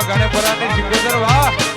ગણેપરાની સિકોદર વાહ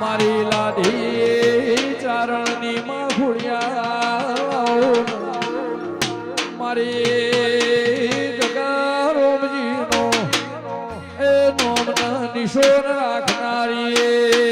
મારી લાડી ચારણની માં ખુડિયા મારી ગગા રોમજીનો એ નોમના નિશોન રાખનારી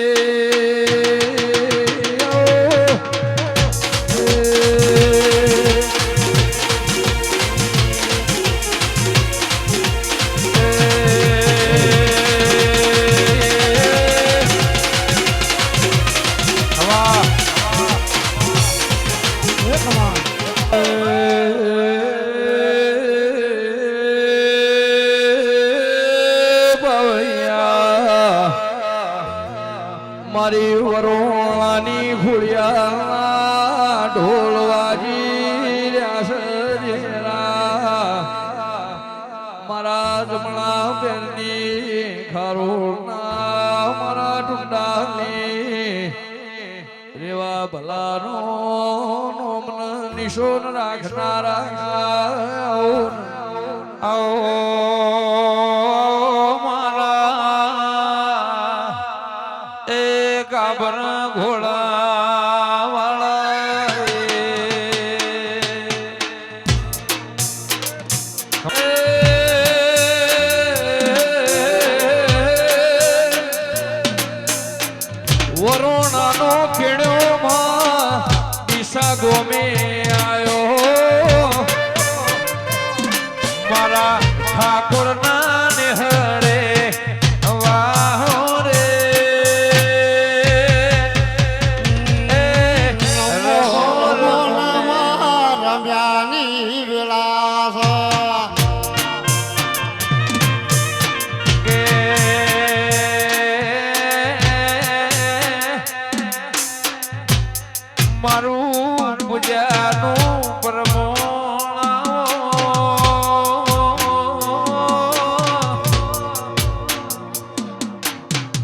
મારી વરોણાની ફૂળિયા ઢોલવાજી રહ્યા મારા જમણા બેરની ખારોના મારા ટુંડાની રેવા ભલાનો નોમન નિશોન રાખનારા આવો કાબર ઘોડા વાળા વરુણાનો ખેડ્યો માં દિશા ગોમે આવ્યો મારા ઠાકોર ના નેહરે મારું પૂજાનું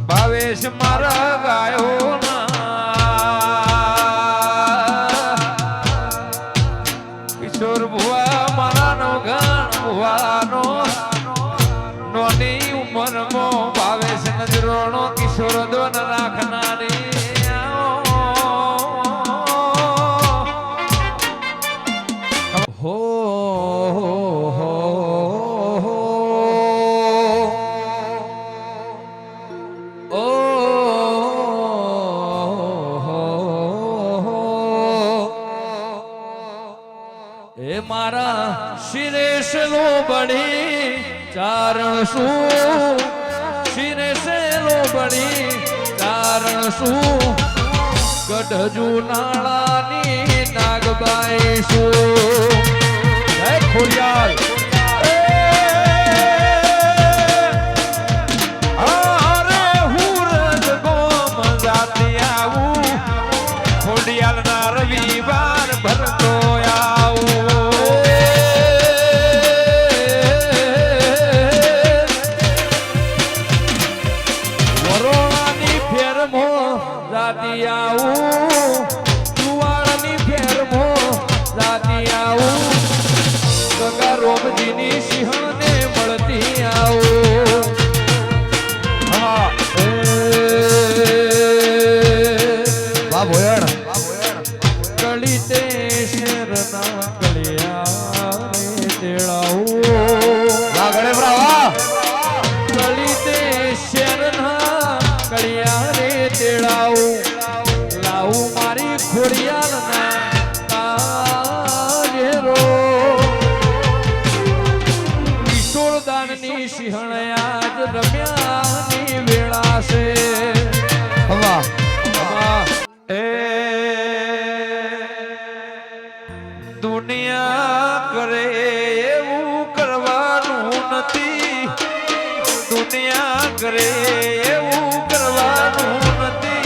ભાવેશ મારા ગાયો કિશોર ભુવા મારા નો ગણ ભુવાનો નોની ઉંમરમાં ભાવેશ નજરોનો કિશોર દોન રાખનારી મારા શિરેશ લો બળી ચારણ શું શિરેશ લો બળી ચારણ શું ગઢજુ નાળાની નાગબાઈ શું હે ખોડિયાલ અરે હુરજ ગોમ જાતી આવું ખોડિયાલ ના રવિવાર ભરતો જુવાળની ફેરમો રાતી આવું ગગા રોમજીની સિંહને મળતી આવું કળી તે શેરના કળિયા તેડાવું કળી તે શેરના કળિયા રે તેડાવું લાવું મારી ખોડિયાલના કાજેરો કિશોરદાનની સિંહણ આજ રમ્યાની વેળા છે હવા એ દુનિયા કરે એવું કરવાનું નથી દુનિયા કરે એવું કરવાનું નથી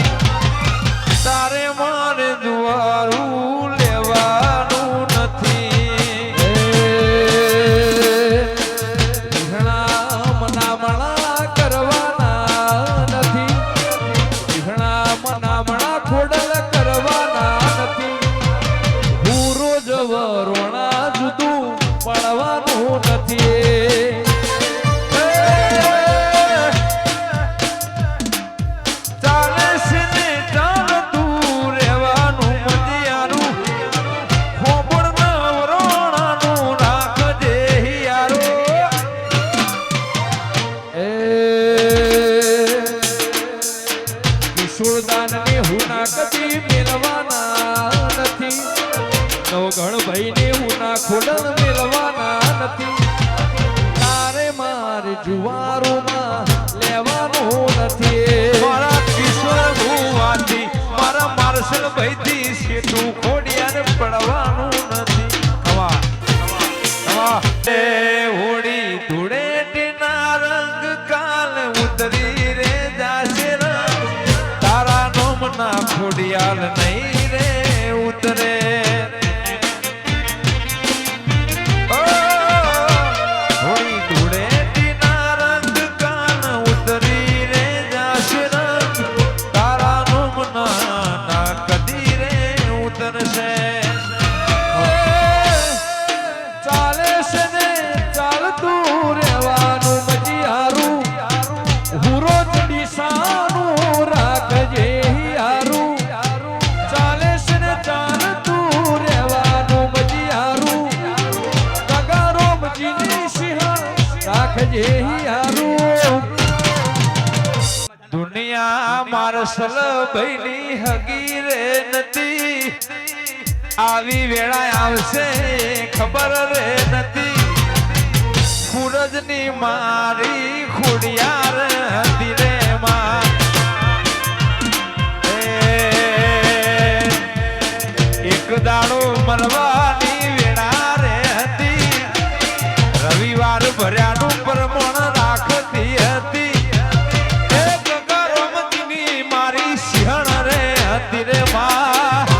કિશોરદાનને હુના કદી મેળવાના નથી નવઘણ ભાઈને હુના ખોડલ મેળવાના નથી તારે મારે જુવારોમાં લેવાનું નથી મારા કિશોર ભુવાથી મારા માર્શલ ભાઈથી શેઠું ખોડિયાને પડવાનું નથી ખવા ખવા એ હોળી ધૂળેટીના રંગ કાલ ઉતરી રે જાશે રંગ તારા નોમના ખોડિયાલ નહીં રે ઉતરે ઓ, હોળી ધૂળેટીના રંગ કાલ ઉતરી રે જાશે રંગ તારા નોમના ના કદી રે ઉતરશે ચાલે છે ને ચાલતું રહેવાનું મજીહારું હુરો ચડીસાનું રાખજે હિયારું ચાલે છે ને ચાલતું રહેવાનું મજીહારું તગારો મજીની સિંહણ રાખજે હિયારું દુનિયા માર્શલ ભાઈની હગી રે નથી આવી વેળા આવશે ખબર રે નથી સૂરજની મારી ખોડિયાર હતી રે માં એક દાડો મરવાની વેળા રે હતી રવિવાર ભર્યાનું પ્રમાણ રાખતી હતી એક ગરમતીની મારી સિંહણ રે હતી રે માં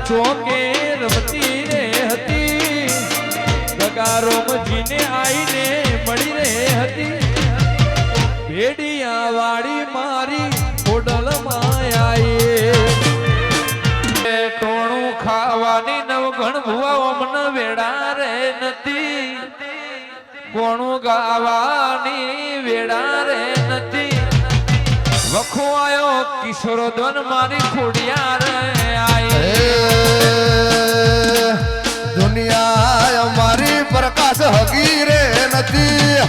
ચોકે રમતી રે હતી ગગારો મજીને આઈને મળી રે હતી ભેડિયા વાળી મારી હોડલ માં આયે ટોણું ખાવાની નવઘણ ભુવા મને વેડા રે નથી ગોણું ગાવાની વેડા રે નથી વખો આયો કિશોરો દોન મારી ખોડિયા રે દુનિયા અમારી પ્રકાશ હગી રે નથી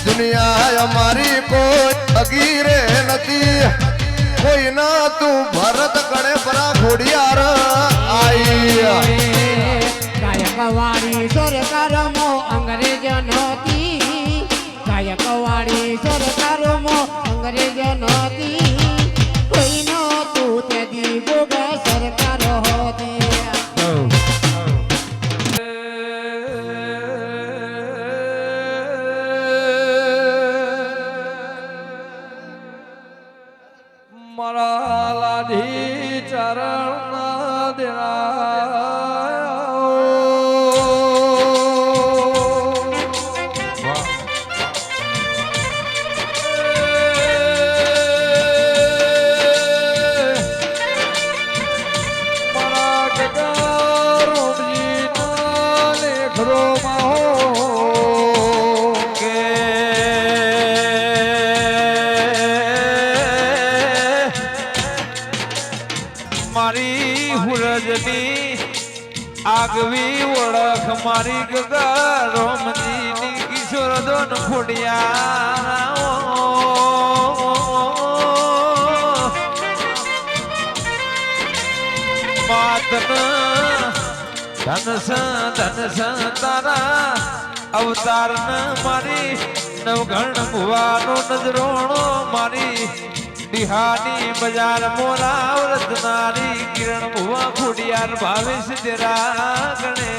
દુનિયા અમારી કોઈ હગી રે નથી કોઈ ના તું ભરત કડે પરા ઘોડિયાર આઈ ગાયકવાડી સરકારમો અંગ્રેજ નહોતી ગાયકવાડી સરકારમો અંગ્રેજ નહોતી કોઈ નહોતું તે દી ગોગા સરકાર હોતી મારા લાધી ચરણ દેના મારા ગગારો જીના લેખરો કે મારી હુરજની આગવી ઓળખ મારી ગગારો મજીની કિશોર દોન ખોડિયા માતન ધનસ તારા અવતાર મારી નવઘણ ભુવાનો નજરોણો મારી બિહાની બજાર મોરા વ્રતનારી કિરણ ભુવા ખોડિયાર ભાવેશ તેરા ગણે